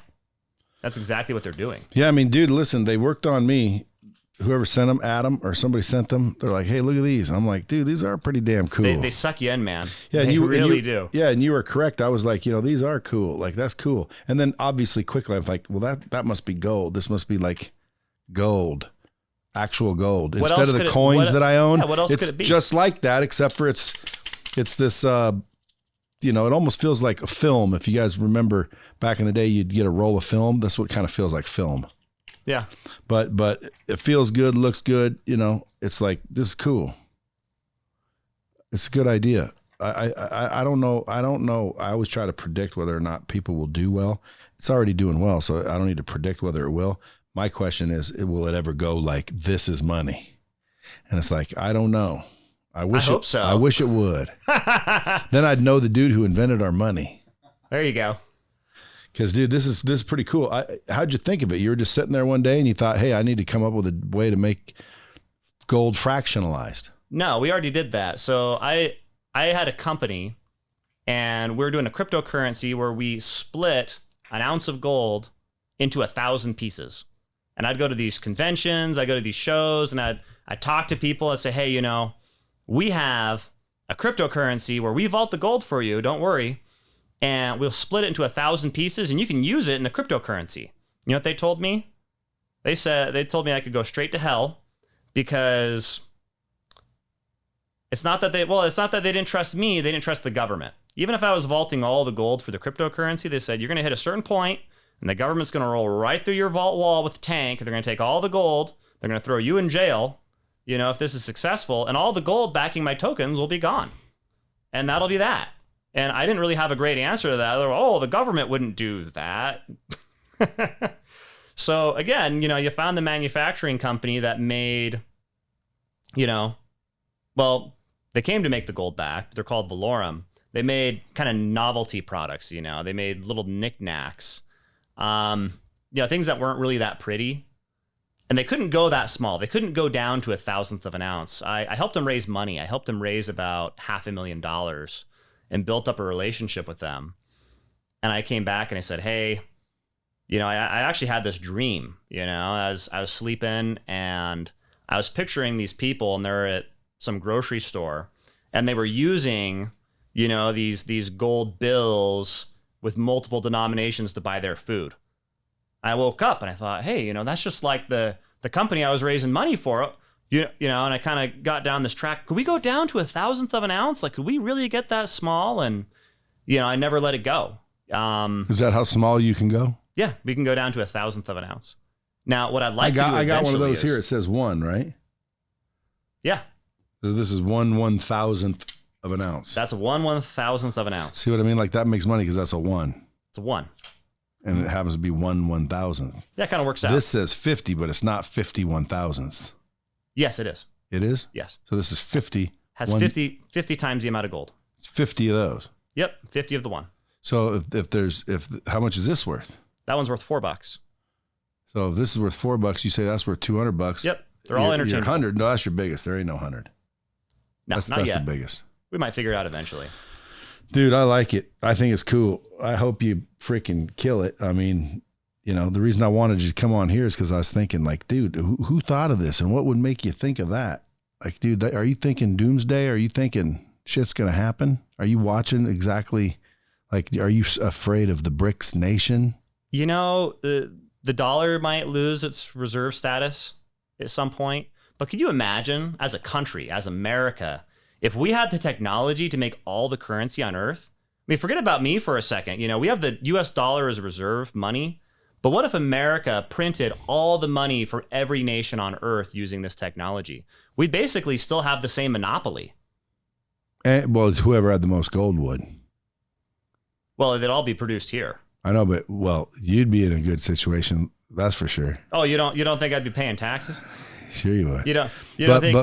That's exactly what they're doing. Yeah, I mean, dude, listen, they worked on me. Whoever sent them, Adam, or somebody sent them, they're like, hey, look at these. And I'm like, dude, these are pretty damn cool. They suck you in, man. Yeah, they really do. Yeah, and you were correct. I was like, these are cool. Like, that's cool. And then obviously quickly I'm like, well, that must be gold. This must be like gold, actual gold. Instead of the coins that I own, what else it's could it be? Just like that, except for it's this, it almost feels like a film. If you guys remember back in the day, you'd get a roll of film. That's what kind of feels like film. Yeah. But it feels good, looks good. It's like, this is cool. It's a good idea. I don't know. I always try to predict whether or not people will do well. It's already doing well, so I don't need to predict whether it will. My question is, will it ever go like, this is money? And it's like, I don't know. I hope so. I wish it would. Then I'd know the dude who invented our money. There you go. Because, dude, this is pretty cool. How'd you think of it? You were just sitting there one day and you thought, hey, I need to come up with a way to make gold fractionalized. No, we already did that. So I had a company, and we were doing a cryptocurrency where we split an ounce of gold into 1,000 pieces. And I'd go to these conventions, I'd go to these shows, and I'd talk to people and say, hey, we have a cryptocurrency where we vault the gold for you. Don't worry. And we'll split it into 1,000 pieces, and you can use it in the cryptocurrency. You know what they told me? They told me I could go straight to hell because it's not that they didn't trust me, they didn't trust the government. Even if I was vaulting all the gold for the cryptocurrency, they said, you're going to hit a certain point, and the government's going to roll right through your vault wall with a tank. They're going to take all the gold. They're going to throw you in jail, if this is successful, and all the gold backing my tokens will be gone. And that'll be that. And I didn't really have a great answer to that. They were, oh, the government wouldn't do that. So again, you found the manufacturing company that made, well, they came to make the Goldback. They're called Valorum. They made kind of novelty products, They made little knickknacks, things that weren't really that pretty. And they couldn't go that small. They couldn't go down to 1,000th of an ounce. I helped them raise money. I helped them raise about $500,000 and built up a relationship with them. And I came back and I said, hey, I actually had this dream, I was sleeping and I was picturing these people, and they're at some grocery store and they were using, these gold bills with multiple denominations to buy their food. I woke up and I thought, hey, that's just like the company I was raising money for. And I kind of got down this track. Could we go down to 1,000th of an ounce? Like, could we really get that small? And, I never let it go. Is that how small you can go? Yeah, we can go down to 1,000th of an ounce. Now, what I'd like to do I got one of those here. It says 1, right? Yeah. So this is 1/1,000th of an ounce. That's 1/1,000th of an ounce. See what I mean? Like, that makes money because that's a 1. It's a 1. And it happens to be 1/1,000th. Yeah, it kind of works out. This says 50, but it's not 50/1,000th. Yes, it is. It is? Yes. So this is 50. Has 50 times the amount of gold. It's 50 of those. Yep, 50 of the 1. So how much is this worth? That one's worth $4. So if this is worth $4, you say that's worth $200. Yep, they're all interchangeable. 100. No, that's your biggest. There ain't no 100. No, that's not yet. The biggest. We might figure it out eventually. Dude, I like it. I think it's cool. I hope you freaking kill it. I mean, the reason I wanted you to come on here is because I was thinking, like, dude, who thought of this, and what would make you think of that? Like, dude, are you thinking doomsday? Are you thinking shit's gonna happen? Are you watching exactly? Like, are you afraid of the BRICS nation? the dollar might lose its reserve status at some point. But could you imagine, as a country, as America, if we had the technology to make all the currency on Earth? I mean, forget about me for a second. You know, we have the US dollar as reserve money. But what if America printed all the money for every nation on Earth using this technology? We'd basically still have the same monopoly. Well, it's whoever had the most gold would. Well, it'd all be produced here. I know, but you'd be in a good situation. That's for sure. Oh, you don't think I'd be paying taxes? Sure you would. You don't think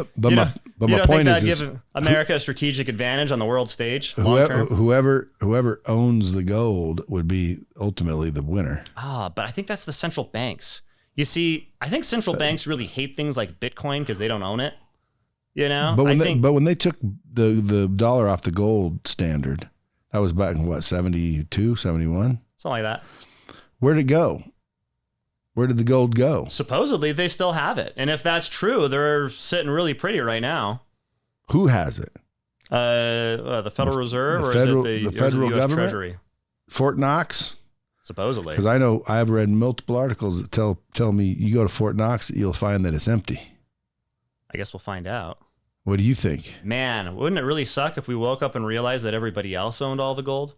my point is give America a strategic advantage on the world stage long term? Whoever owns the gold would be ultimately the winner. But I think that's the central banks. You see, I think central banks really hate things like Bitcoin because they don't own it. You know, but when they took the dollar off the gold standard, that was back in what, 72, 71? Something like that. Where'd it go? Where did the gold go? Supposedly they still have it. And if that's true, they're sitting really pretty right now. Who has it? The Federal Reserve the or federal, is it the federal US government? Treasury? Fort Knox? Supposedly. Because I've read multiple articles that tell me you go to Fort Knox, you'll find that it's empty. I guess we'll find out. What do you think? Man, wouldn't it really suck if we woke up and realized that everybody else owned all the gold?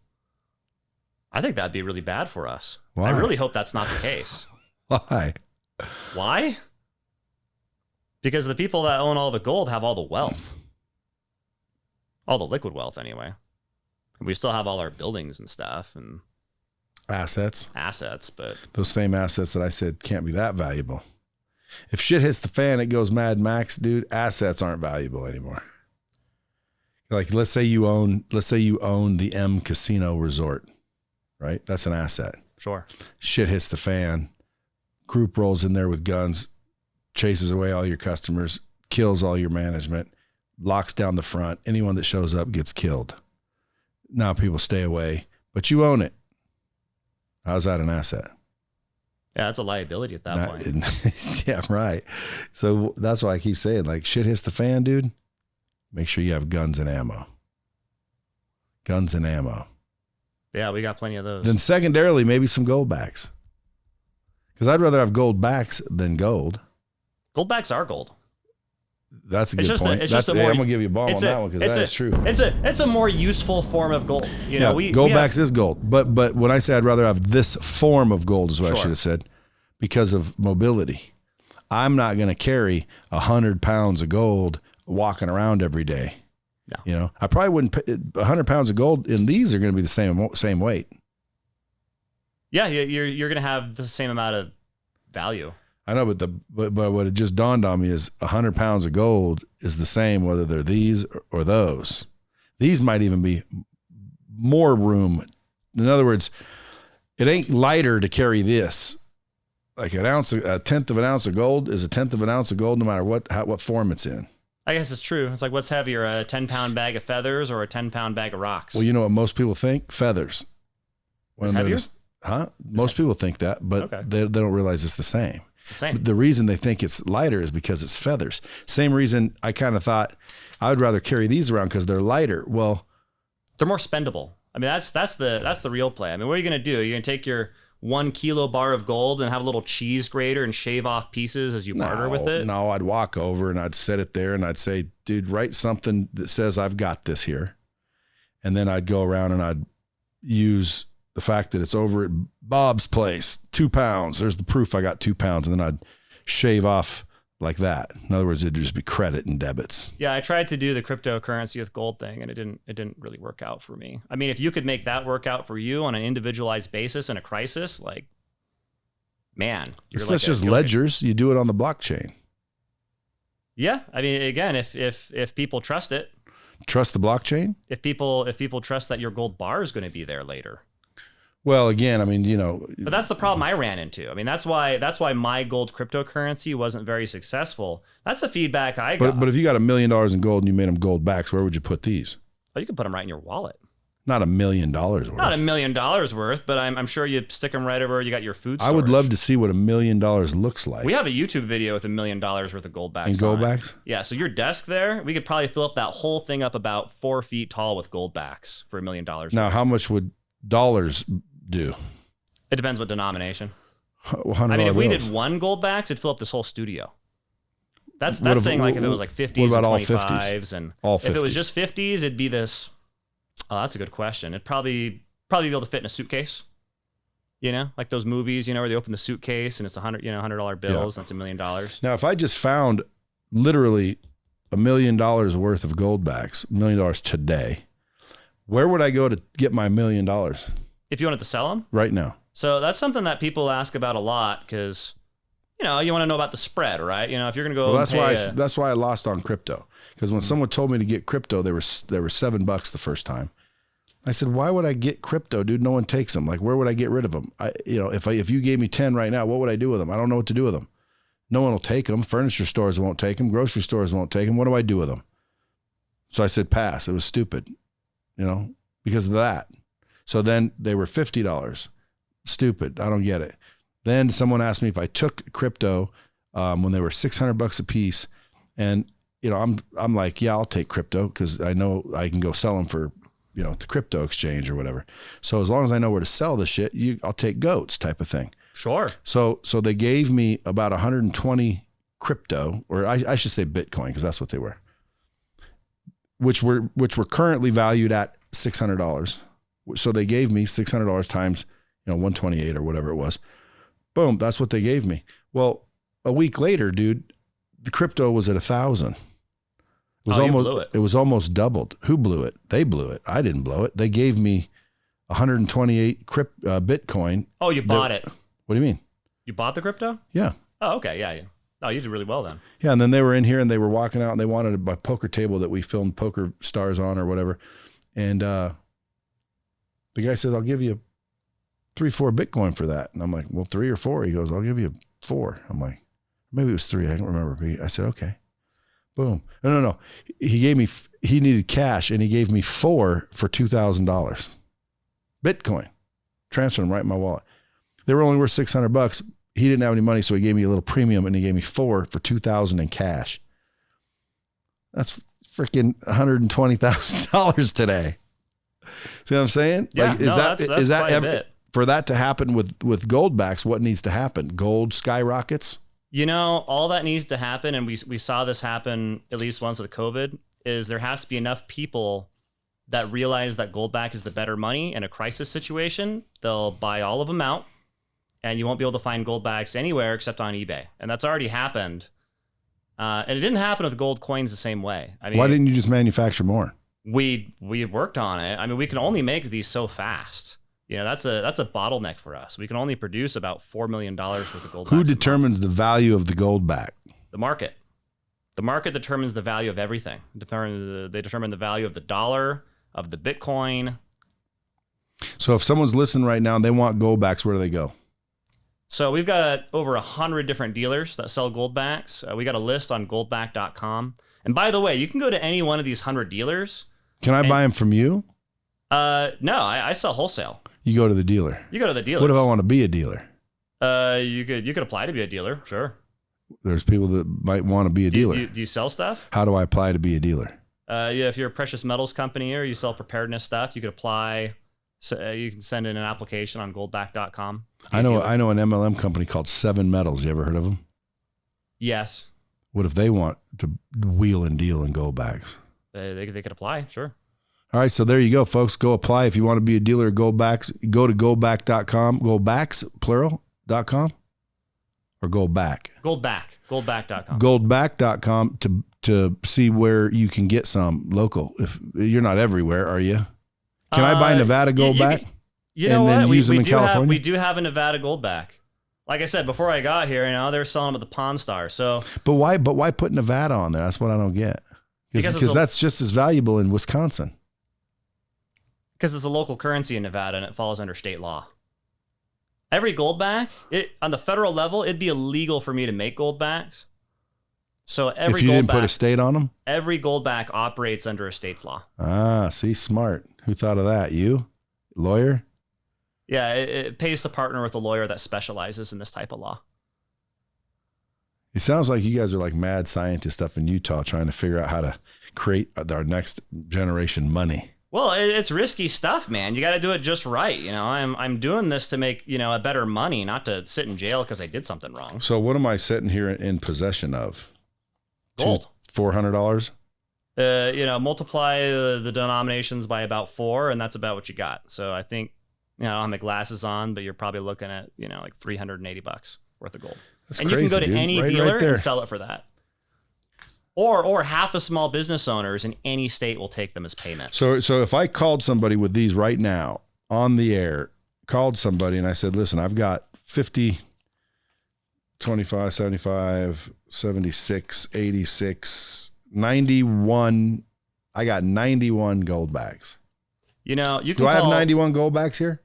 I think that'd be really bad for us. Why? I really hope that's not the case. Why? Why? Because the people that own all the gold have all the wealth. All the liquid wealth, anyway. We still have all our buildings and stuff and assets, but those same assets that I said can't be that valuable. If shit hits the fan, it goes Mad Max, dude. Assets aren't valuable anymore. Like let's say you own the M Casino Resort, right? That's an asset. Sure. Shit hits the fan. Group rolls in there with guns, chases away all your customers, kills all your management, locks down the front. Anyone that shows up gets killed. Now people stay away, but you own it. How's that an asset? Yeah, that's a liability at that point. Yeah, right. So that's why I keep saying, like, shit hits the fan, dude. Make sure you have guns and ammo. Guns and ammo. Yeah, we got plenty of those. Then secondarily, maybe some Goldbacks. Because I'd rather have Goldbacks than gold. Goldbacks are gold. That's a good point. I'm going to give you a ball on that one because that is true. It's a more useful form of gold. You know, Goldbacks is gold. But when I say I'd rather have this form of gold is what I should have said, because of mobility. I'm not going to carry 100 pounds of gold walking around every day. No. You know, I probably wouldn't. 100 pounds of gold in these are going to be the same weight. Yeah, you're going to have the same amount of value. I know, but what it just dawned on me is 100 pounds of gold is the same whether they're these or those. These might even be more room. In other words, it ain't lighter to carry this. Like a tenth of an ounce of gold is a tenth of an ounce of gold, no matter what form it's in. I guess it's true. It's like, what's heavier, a 10-pound bag of feathers or a 10-pound bag of rocks? Well, you know what most people think? Feathers. It's heavier? Most people think that, but they don't realize it's the same. It's the same. The reason they think it's lighter is because it's feathers. Same reason I kind of thought I would rather carry these around because they're lighter. Well, they're more spendable. I mean, that's the real play. I mean, what are you going to do? You're going to take your 1 kilo bar of gold and have a little cheese grater and shave off pieces as you barter with it? No, I'd walk over and I'd set it there and I'd say, dude, write something that says I've got this here. And then I'd go around and I'd use the fact that it's over at Bob's place, 2 pounds. There's the proof I got 2 pounds. And then I'd shave off like that. In other words, it'd just be credit and debits. Yeah, I tried to do the cryptocurrency with gold thing and it didn't really work out for me. I mean, if you could make that work out for you on an individualized basis in a crisis, like, man. That's just ledgers. You do it on the blockchain. Yeah. I mean, again, if people trust it. Trust the blockchain? If people trust that your gold bar is going to be there later. Well, again, I mean, you know, but that's the problem I ran into. I mean, that's why my gold cryptocurrency wasn't very successful. That's the feedback I got. But if you got $1 million in gold and you made them gold backs, where would you put these? Oh, you can put them right in your wallet. Not $1 million worth. Not $1 million worth, but I'm sure you stick them right over. You got your food storage. I would love to see what $1 million looks like. We have a YouTube video with $1 million worth of gold backs. And gold backs? Yeah. So your desk there, we could probably fill up that whole thing up about 4 feet tall with gold backs for $1 million. Now, how much would dollars do? It depends what denomination. $100 I mean, if we bills. did one Goldbacks, it'd fill up this whole studio. That's What if- saying like if it was like 50s what about and all 25s, and All if it was 50s. just 50s, it'd be this. Oh, that's a good question. It'd probably be able to fit in a suitcase. You know, like those movies, you know, where they open the suitcase and it's $100 bills. That's $1 million. Now, if I just found literally $1 million worth of Goldbacks, $1 million today, where would I go to get my $1 million If you wanted to sell them right now? So that's something that people ask about a lot because, you know, you want to know about the spread, right? You know, if you're going to go, Well, that's why I lost on crypto, because when someone told me to get crypto, they were $7 the first time. I said, why would I get crypto, dude? No one takes them. Like, where would I get rid of them? If you gave me 10 right now, what would I do with them? I don't know what to do with them. No one will take them. Furniture stores won't take them. Grocery stores won't take them. What do I do with them? So I said, pass. It was stupid, because of that. So then they were $50. Stupid. I don't get it. Then someone asked me if I took crypto when they were $600 a piece, and I'm like, yeah, I'll take crypto because I know I can go sell them for the crypto exchange or whatever. So as long as I know where to sell the shit, I'll take goats type of thing. Sure. So they gave me about 120 crypto, or I should say Bitcoin, because that's what they were, which were currently valued at $600. So they gave me $600 times 128 or whatever it was. Boom, that's what they gave me. Well, a week later, dude, the crypto was at 1,000. It was almost doubled. Who blew it? They blew it. I didn't blow it. They gave me 128 Bitcoin. Oh, you bought it. What do you mean? You bought the crypto? Yeah. Oh, okay. Yeah. Oh, you did really well then. Yeah, and then they were in here and they were walking out and they wanted a poker table that we filmed Poker Stars on or whatever. And the guy says, I'll give you 3-4 Bitcoin for that. And I'm like, well, 3 or 4. He goes, I'll give you 4. I'm like, maybe it was 3. I don't remember. But I said, okay. Boom. No. He needed cash and he gave me 4 for $2,000. Bitcoin. Transferred them right in my wallet. They were only worth $600. He didn't have any money, so he gave me a little premium and he gave me 4 for $2,000 in cash. That's freaking $120,000 today. See what I'm saying? Yeah, that's is that quite a bit. For that to happen with Goldbacks, what needs to happen? Gold skyrockets? All that needs to happen, and we saw this happen at least once with COVID, is there has to be enough people that realize that Goldback is the better money in a crisis situation. They'll buy all of them out, and you won't be able to find Goldbacks anywhere except on eBay. And that's already happened. And it didn't happen with gold coins the same way. I mean, why didn't you just manufacture more? We worked on it. I mean, we can only make these so fast. That's a bottleneck for us. We can only produce about $4 million worth of Goldbacks. Who determines the value of the Goldback? The market. The market determines the value of everything. They determine the value of the dollar, of the Bitcoin. So if someone's listening right now and they want Goldbacks, where do they go? So we've got over 100 different dealers that sell Goldbacks. We got a list on goldback.com. And by the way, you can go to any one of these 100 dealers. Can I buy them from you? No, I sell wholesale. You go to the dealer. You go to the dealer. What if I want to be a dealer? You could apply to be a dealer, sure. There's people that might want to be a dealer. Do you sell stuff? How do I apply to be a dealer? If you're a precious metals company or you sell preparedness stuff, you could apply. So you can send in an application on goldback.com. I know an MLM company called 7 Metals. You ever heard of them? Yes. What if they want to wheel and deal in Goldbacks? They could apply, sure. All right, so there you go, folks. Go apply if you want to be a dealer of Goldbacks. Go to goldback.com. Goldbacks, plural.com? Or Goldback? Goldback.com. Goldback.com to see where you can get some local. If you're not everywhere, are you? Can I buy Nevada Goldback? You know what? Use them in California? We do have a Nevada Goldback. Like I said, before I got here, they were selling them at the Pawn Star. So, But why put Nevada on there? That's what I don't get. Because that's just as valuable in Wisconsin. Because it's a local currency in Nevada and it falls under state law. Every Goldback, on the federal level, it'd be illegal for me to make Goldbacks. So if you didn't put a state on them? Every Goldback operates under a state's law. Ah, see, smart. Who thought of that? You? Lawyer? Yeah, it pays to partner with a lawyer that specializes in this type of law. It sounds like you guys are like mad scientists up in Utah trying to figure out how to create our next generation money. Well, it's risky stuff, man. You got to do it just right. I'm doing this to make, a better money, not to sit in jail because I did something wrong. So what am I sitting here in possession of? Gold. $400? Multiply the denominations by about 4, and that's about what you got. So I think, I don't have my glasses on, but you're probably looking at, like $380 worth of gold. That's and crazy, you can go to dude. any Right dealer there. and sell it for that. Or half of small business owners in any state will take them as payment. So if I called somebody with these right now on the air, called somebody and I said, listen, I've got 50, 25, 75, 76, 86, 91. I got 91 gold bags. You can Do I have 91 gold bags here?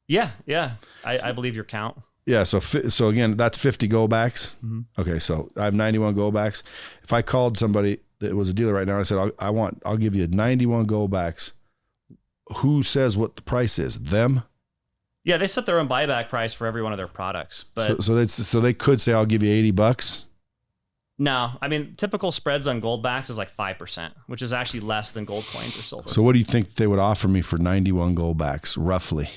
Yeah. I believe your count. Yeah, so again, that's 50 goldbacks. Mm-hmm. Okay, so I have 91 goldbacks. If I called somebody that was a dealer right now and I said, I'll give you 91 goldbacks, who says what the price is? Them? Yeah, they set their own buyback price for every one of their products. But so they could say, I'll give you $80. No, I mean, typical spreads on goldbacks is like 5%, which is actually less than gold coins or silver. So what do you think they would offer me for 91 goldbacks, roughly?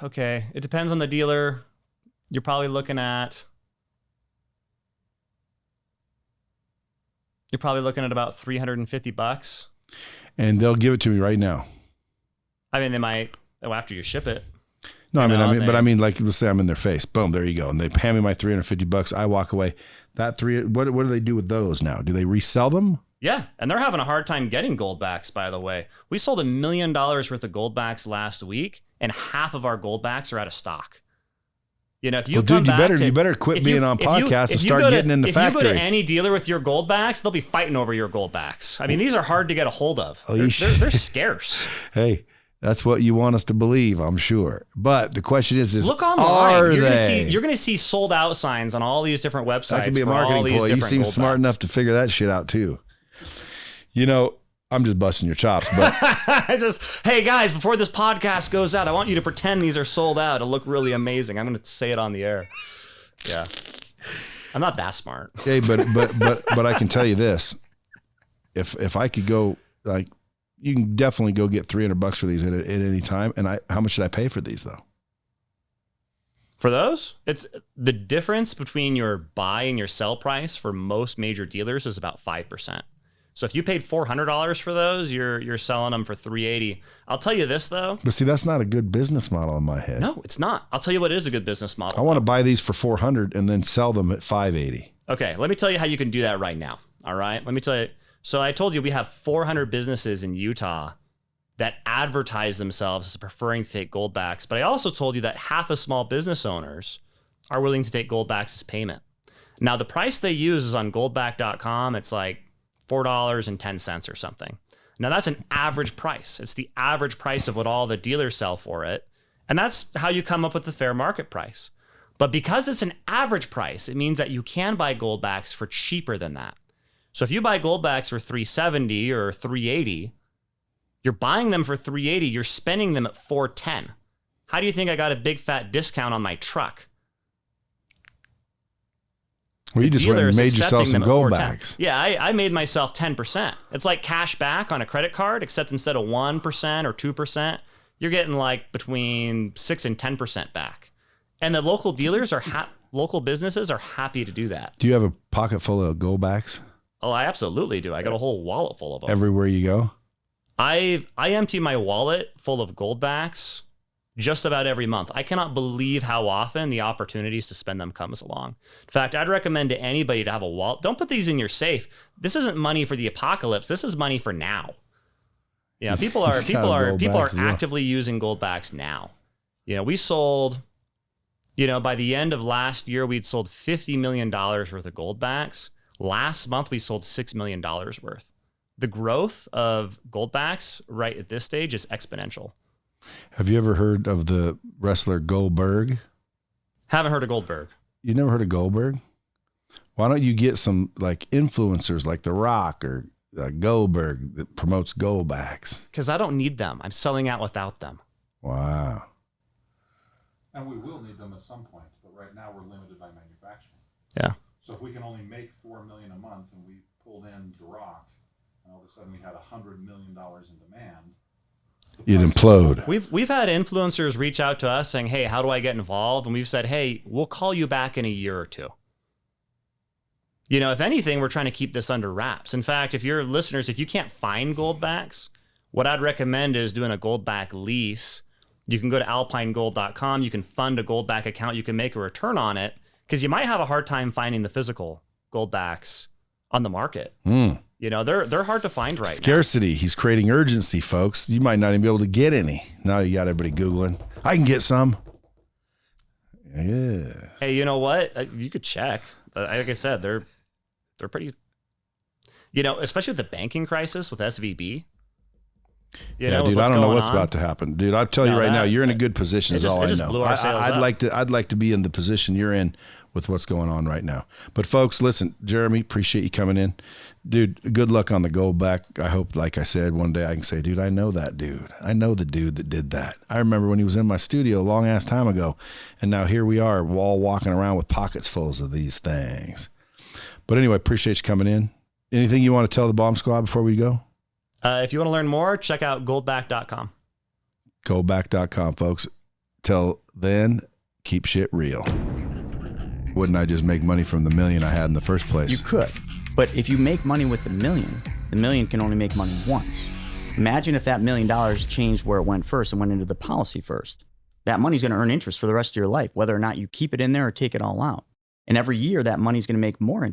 Okay. It depends on the dealer. You're probably looking at about $350. And they'll give it to me right now. I mean, they might after you ship it. No, I mean, like, let's say I'm in their face. Boom, there you go. And they pay me my $350. I walk away. What do they do with those now? Do they resell them? Yeah, and they're having a hard time getting goldbacks, by the way. We sold $1 million worth of goldbacks last week, and half of our goldbacks are out of stock. If you you better quit being on podcasts and start getting in the factory. If you go to any dealer with your goldbacks, they'll be fighting over your goldbacks. I mean, these are hard to get a hold of. They're scarce. Hey, that's what you want us to believe, I'm sure. But the question is look online. You're You're going to see sold out signs on all these different websites. That could be a marketing ploy. You seem smart enough to figure that shit out too. I'm just busting your chops, but hey guys, before this podcast goes out, I want you to pretend these are sold out. It'll look really amazing. I'm going to say it on the air. Yeah. I'm not that smart. Okay, but I can tell you this. If I could go, like, you can definitely go get $300 for these at any time. And how much should I pay for these though? For those, it's the difference between your buy and your sell price for most major dealers is about 5%. So if you paid $400 for those, you're selling them for $380. I'll tell you this though. But see, that's not a good business model in my head. No, it's not. I'll tell you what is a good business model. I want to buy these for $400 and then sell them at $580. Okay, let me tell you how you can do that right now. All right, let me tell you. So I told you we have 400 businesses in Utah that advertise themselves as preferring to take goldbacks. But I also told you that half of small business owners are willing to take goldbacks as payment. Now the price they use is on goldback.com. It's like $4.10 or something. Now that's an average price. It's the average price of what all the dealers sell for it. And that's how you come up with the fair market price. But because it's an average price, it means that you can buy goldbacks for cheaper than that. So if you buy goldbacks for $370 or $380, you're buying them for $380, you're spending them at $410. How do you think I got a big fat discount on my truck? Well, you just went and made yourself some goldbacks. Yeah, I made myself 10%. It's like cash back on a credit card, except instead of 1% or 2%, you're getting like between 6 and 10% back. And the local dealers local businesses are happy to do that. Do you have a pocket full of goldbacks? Oh, I absolutely do. I got a whole wallet full of them. Everywhere you go? I empty my wallet full of goldbacks just about every month. I cannot believe how often the opportunities to spend them comes along. In fact, I'd recommend to anybody to have a wallet. Don't put these in your safe. This isn't money for the apocalypse. This is money for now. Yeah, people are actively using goldbacks now. We sold, by the end of last year, we'd sold $50 million worth of goldbacks. Last month, we sold $6 million worth. The growth of goldbacks right at this stage is exponential. Have you ever heard of the wrestler Goldberg? Haven't heard of Goldberg. You never heard of Goldberg? Why don't you get some like influencers like The Rock or Goldberg that promotes goldbacks? Because I don't need them. I'm selling out without them. Wow. And we will need them at some point, but right now we're limited by manufacturing. Yeah. So if we can only make $4 million a month and we pulled in The Rock, and all of a sudden we had $100 million in demand, You'd implode. We've had influencers reach out to us saying, hey, how do I get involved? And we've said, hey, we'll call you back in a year or two. You know, if anything, we're trying to keep this under wraps. In fact, if your listeners, if you can't find Goldbacks, what I'd recommend is doing a Goldback lease. You can go to alpinegold.com. You can fund a Goldback account. You can make a return on it because you might have a hard time finding the physical Goldbacks on the market. You know, they're hard to find right now. Scarcity. He's creating urgency, folks. You might not even be able to get any. Now you got everybody Googling. I can get some. Yeah. Hey, you know what? You could check. Like I said, they're pretty, you know, especially with the banking crisis with SVB. You know, dude, I don't know what's about to happen. Dude, I'll tell you right now, you're in a good position is all I know. I'd like to be in the position you're in with what's going on right now. But folks, listen, Jeremy, appreciate you coming in. Dude, good luck on the Goldback. I hope, like I said, one day I can say, dude, I know that dude. I know the dude that did that. I remember when he was in my studio a long ass time ago. And now here we are, all walking around with pockets full of these things. But anyway, appreciate you coming in. Anything you want to tell the Bomb Squad before we go? If you want to learn more, check out goldback.com. Goldback.com, folks. Till then, keep shit real. Wouldn't I just make money from the million I had in the first place? You could. But if you make money with the million can only make money once. Imagine if that $1 million changed where it went first and went into the policy first. That money's going to earn interest for the rest of your life, whether or not you keep it in there or take it all out. And every year, that money's going to make more interest.